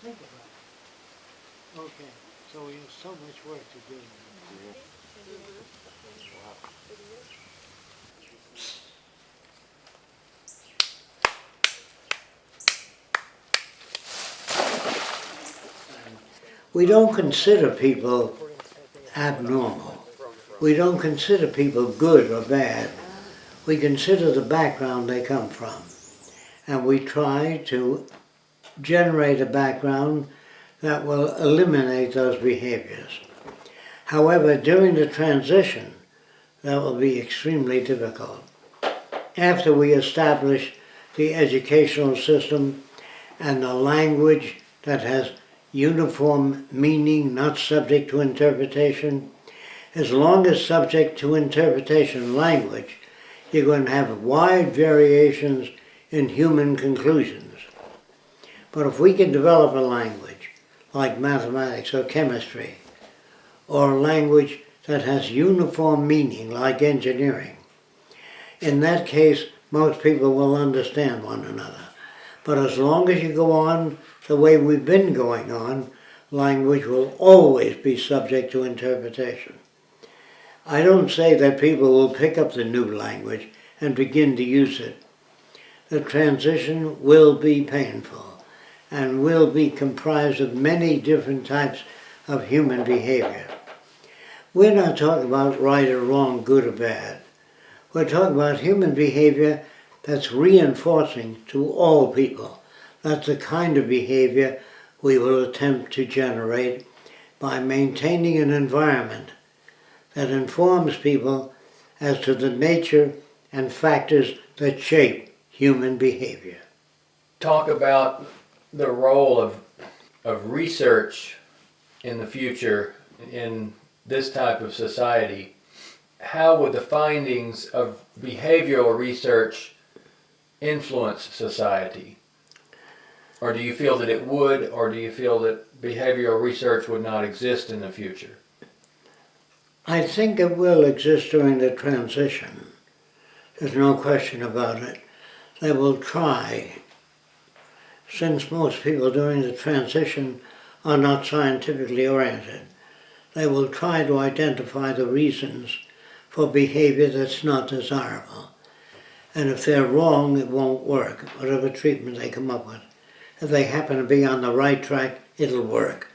Think about it. Okay, so we have so much work to do. We don't consider people abnormal. We don't consider people good or bad. We consider the background they come from. And we try to generate a background that will eliminate those behaviors. However, during the transition, that will be extremely difficult. After we establish the educational system and the language that has uniform meaning, not subject to interpretation, as long as subject to interpretation language, you're going to have wide variations in human conclusions. But if we can develop a language like mathematics or chemistry, or a language that has uniform meaning like engineering, in that case most people will understand one another. But as long as you go on the way we've been going on, language will always be subject to interpretation. I don't say that people will pick up the new language and begin to use it. The transition will be painful and will be comprised of many different types of human behavior. We're not talking about right or wrong, good or bad. We're talking about human behavior that's reinforcing to all people. That's the kind of behavior we will attempt to generate by maintaining an environment that informs people as to the nature and factors that shape human behavior. Talk about the role of research in the future in this type of society. How would the findings of behavioral research influence society? Or do you feel that it would, or do you feel that behavioral research would not exist in the future? I think it will exist during the transition. There's no question about it. They will try, since most people during the transition are not scientifically oriented, they will try to identify the reasons for behavior that's not desirable. And if they're wrong, it won't work, whatever treatment they come up with. If they happen to be on the right track, it'll work.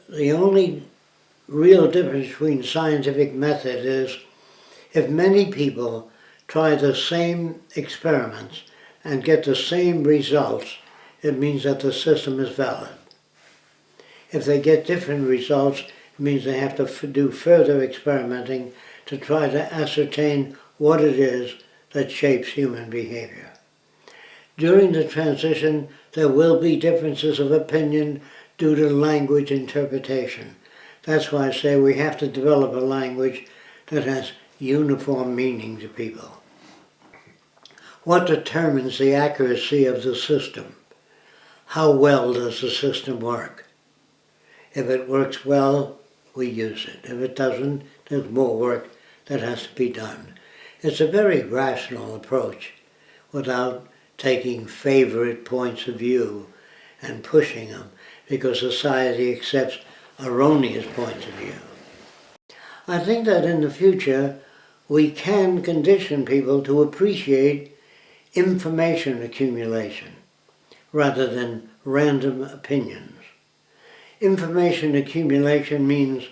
The only real difference between scientific method is if many people try the same experiments and get the same results, it means that the system is valid. If they get different results, it means they have to do further experimenting to try to ascertain what it is that shapes human behavior. During the transition, there will be differences of opinion due to language interpretation. That's why I say we have to develop a language that has uniform meaning to people. What determines the accuracy of the system? How well does the system work? If it works well, we use it. If it doesn't, there's more work that has to be done. It's a very rational approach without taking favorite points of view and pushing them because society accepts erroneous points of view. I think that in the future we can condition people to appreciate information accumulation rather than random opinions. Information accumulation means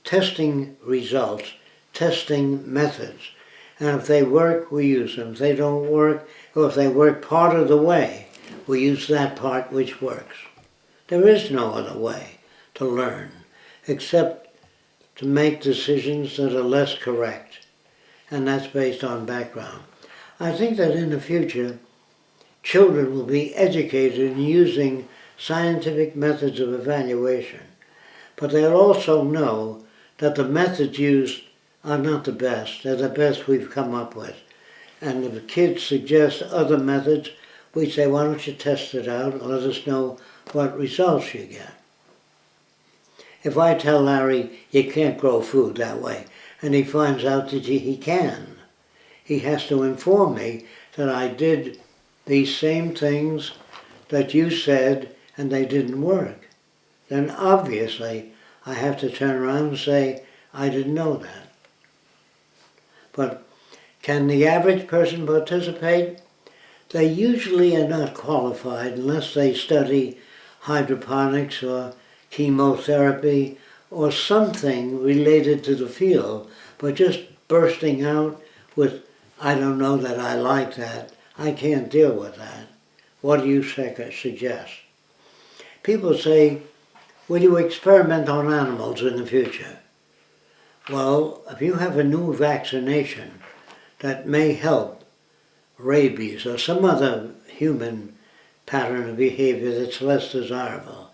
testing results, testing methods, and if they work, we use them. If they don't work, or if they work part of the way, we use that part which works. There is no other way to learn except to make decisions that are less correct, and that's based on background. I think that in the future, children will be educated in using scientific methods of evaluation, but they'll also know that the methods used are not the best. They're the best we've come up with. And if the kids suggest other methods, we say, why don't you test it out and let us know what results you get. If I tell Larry, you can't grow food that way, and he finds out that he can, he has to inform me that I did these same things that you said, and they didn't work, then obviously I have to turn around and say, I didn't know that. But can the average person participate? They usually are not qualified unless they study hydroponics or chemotherapy or something related to the field, but just bursting out with, I don't know that I like that, I can't deal with that. What do you suggest? People say, will you experiment on animals in the future? Well, if you have a new vaccination that may help rabies or some other human pattern of behavior that's less desirable,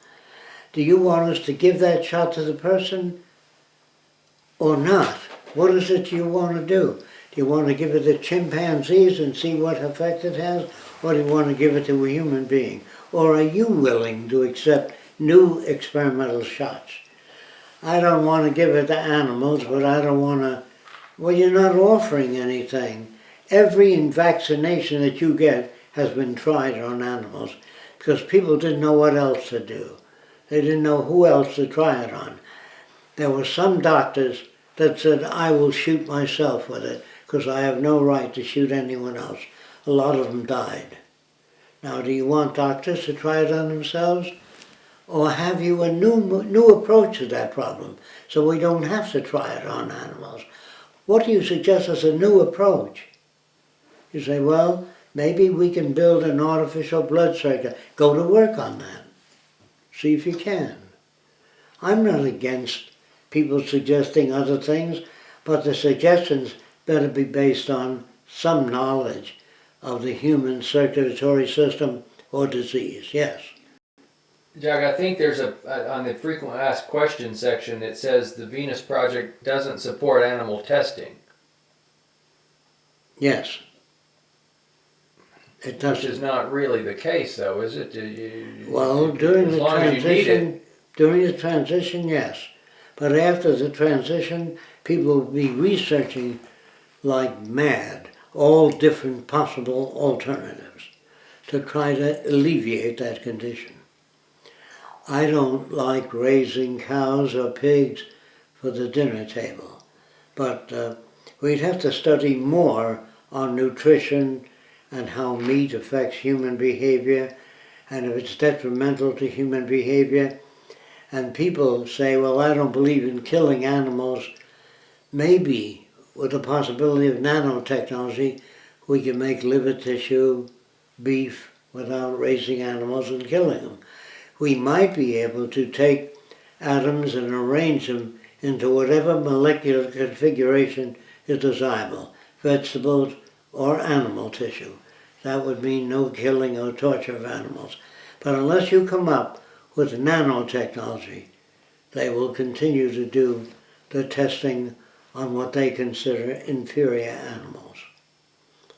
do you want us to give that shot to the person or not? What is it you want to do? Do you want to give it to chimpanzees and see what effect it has? Or do you want to give it to a human being? Or are you willing to accept new experimental shots? I don't want to give it to animals, but I don't want to... Well, you're not offering anything. Every vaccination that you get has been tried on animals because people didn't know what else to do. They didn't know who else to try it on. There were some doctors that said, I will shoot myself with it because I have no right to shoot anyone else. A lot of them died. Now, do you want doctors to try it on themselves? Or have you a new approach to that problem so we don't have to try it on animals? What do you suggest as a new approach? You say, well, maybe we can build an artificial blood circuit. Go to work on that. See if you can. I'm not against people suggesting other things, but the suggestions better be based on some knowledge of the human circulatory system or disease, yes. Jacque, I think there's on the frequent asked questions section, it says the Venus Project doesn't support animal testing. Yes. It doesn't. Which is not really the case, though, is it? Well, during the transition, yes. But after the transition, people will be researching like mad all different possible alternatives to try to alleviate that condition. I don't like raising cows or pigs for the dinner table, but we'd have to study more on nutrition and how meat affects human behavior, and if it's detrimental to human behavior. And people say, well, I don't believe in killing animals. Maybe with the possibility of nanotechnology, we can make liver tissue, beef, without raising animals and killing them. We might be able to take atoms and arrange them into whatever molecular configuration is desirable, vegetables or animal tissue. That would mean no killing or torture of animals. But unless you come up with nanotechnology, they will continue to do the testing on what they consider inferior animals,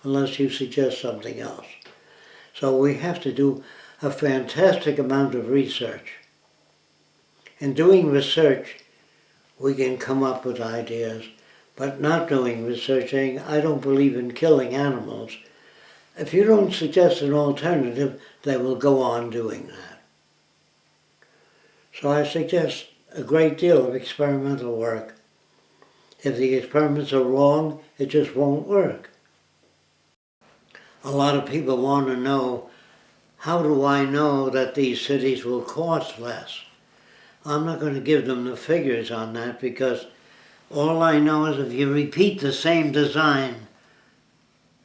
unless you suggest something else. So we have to do a fantastic amount of research. In doing research, we can come up with ideas, but not doing research, saying, I don't believe in killing animals. If you don't suggest an alternative, they will go on doing that. So I suggest a great deal of experimental work. If the experiments are wrong, it just won't work. A lot of people want to know, how do I know that these cities will cost less? I'm not going to give them the figures on that because all I know is if you repeat the same design,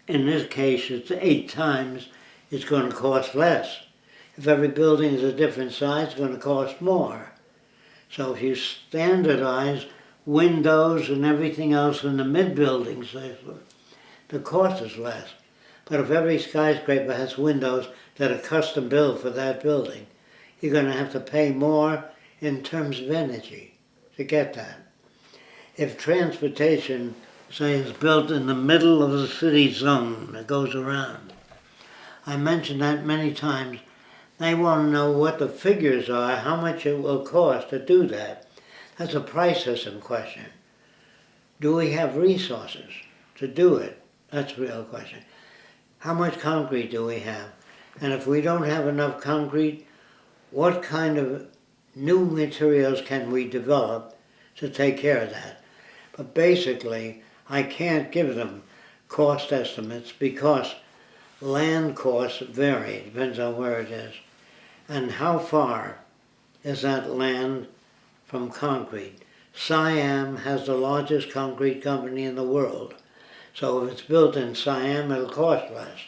in this case it's 8 times, it's going to cost less. If every building is a different size, it's going to cost more. So if you standardize windows and everything else in the mid-buildings, the cost is less. But if every skyscraper has windows that are custom built for that building, you're going to have to pay more in terms of energy to get that. If transportation, say, is built in the middle of the city zone that goes around, I mentioned that many times, they want to know what the figures are, how much it will cost to do that. That's a price system question. Do we have resources to do it? That's the real question. How much concrete do we have? And if we don't have enough concrete, what kind of new materials can we develop to take care of that. But basically, I can't give them cost estimates because land costs vary, it depends on where it is. And how far is that land from concrete? Siam has the largest concrete company in the world. So if it's built in Siam, it'll cost less.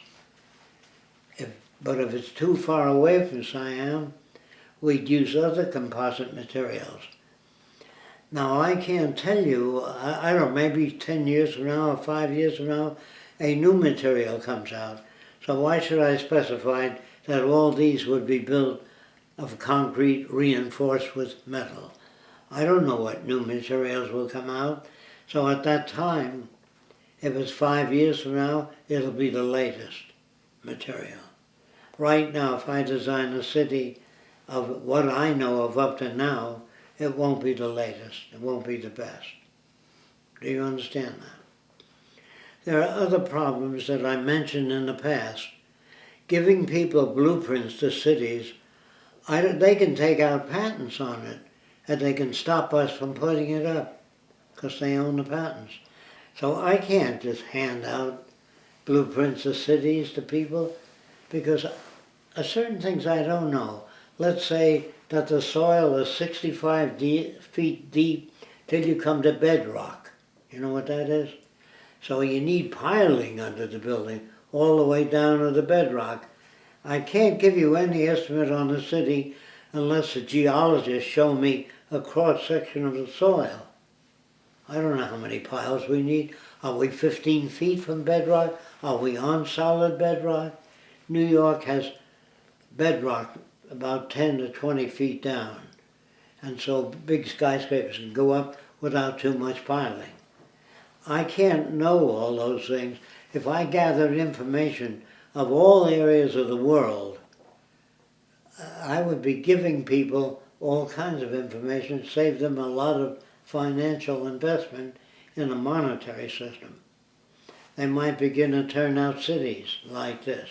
But if it's too far away from Siam, we'd use other composite materials. Now I can't tell you, I don't know, maybe 10 years from now or 5 years from now, a new material comes out. So why should I specify that all these would be built of concrete reinforced with metal? I don't know what new materials will come out. So at that time, if it's 5 years from now, it'll be the latest material. Right now, if I design a city of what I know of up to now, it won't be the latest, it won't be the best. Do you understand that? There are other problems that I mentioned in the past. Giving people blueprints to cities, they can take out patents on it, and they can stop us from putting it up, because they own the patents. So I can't just hand out blueprints of cities to people, because certain things I don't know. Let's say that the soil is 65 feet deep till you come to bedrock. You know what that is? So you need piling under the building all the way down to the bedrock. I can't give you any estimate on the city unless the geologists show me a cross-section of the soil. I don't know how many piles we need. Are we 15 feet from bedrock? Are we on solid bedrock? New York has bedrock about 10 to 20 feet down. And so big skyscrapers can go up without too much piling. I can't know all those things. If I gathered information of all areas of the world, I would be giving people all kinds of information, save them a lot of financial investment in a monetary system. They might begin to turn out cities like this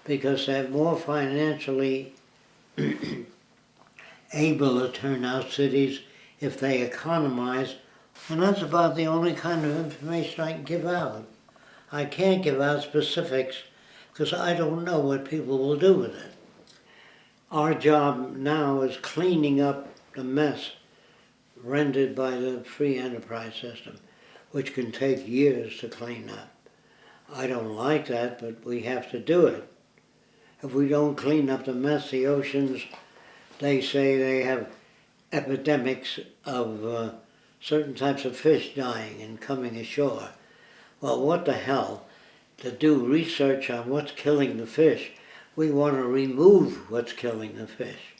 because they're more financially able to turn out cities if they economize, and that's about the only kind of information I can give out. I can't give out specifics because I don't know what people will do with it. Our job now is cleaning up the mess rendered by the free enterprise system, which can take years to clean up. I don't like that, but we have to do it. If we don't clean up the mess, the oceans, they say they have epidemics of certain types of fish dying and coming ashore. Well, what the hell? To do research on what's killing the fish, we want to remove what's killing the fish.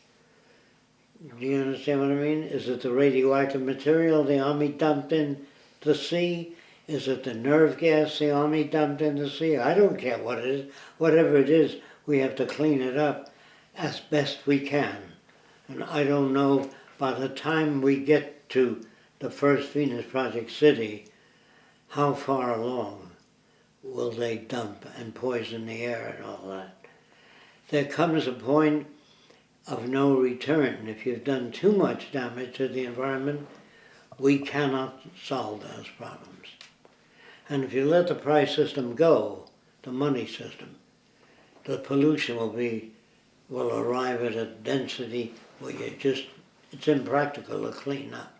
Do you understand what I mean? Is it the radioactive material the Army dumped in the sea? Is it the nerve gas the Army dumped in the sea? I don't care what it is. Whatever it is, we have to clean it up as best we can. And I don't know, by the time we get to the first Venus Project city, how far along will they dump and poison the air and all that? There comes a point of no return. If you've done too much damage to the environment, we cannot solve those problems. And if you let the price system go, the money system, the pollution will arrive at a density where it's impractical to clean up.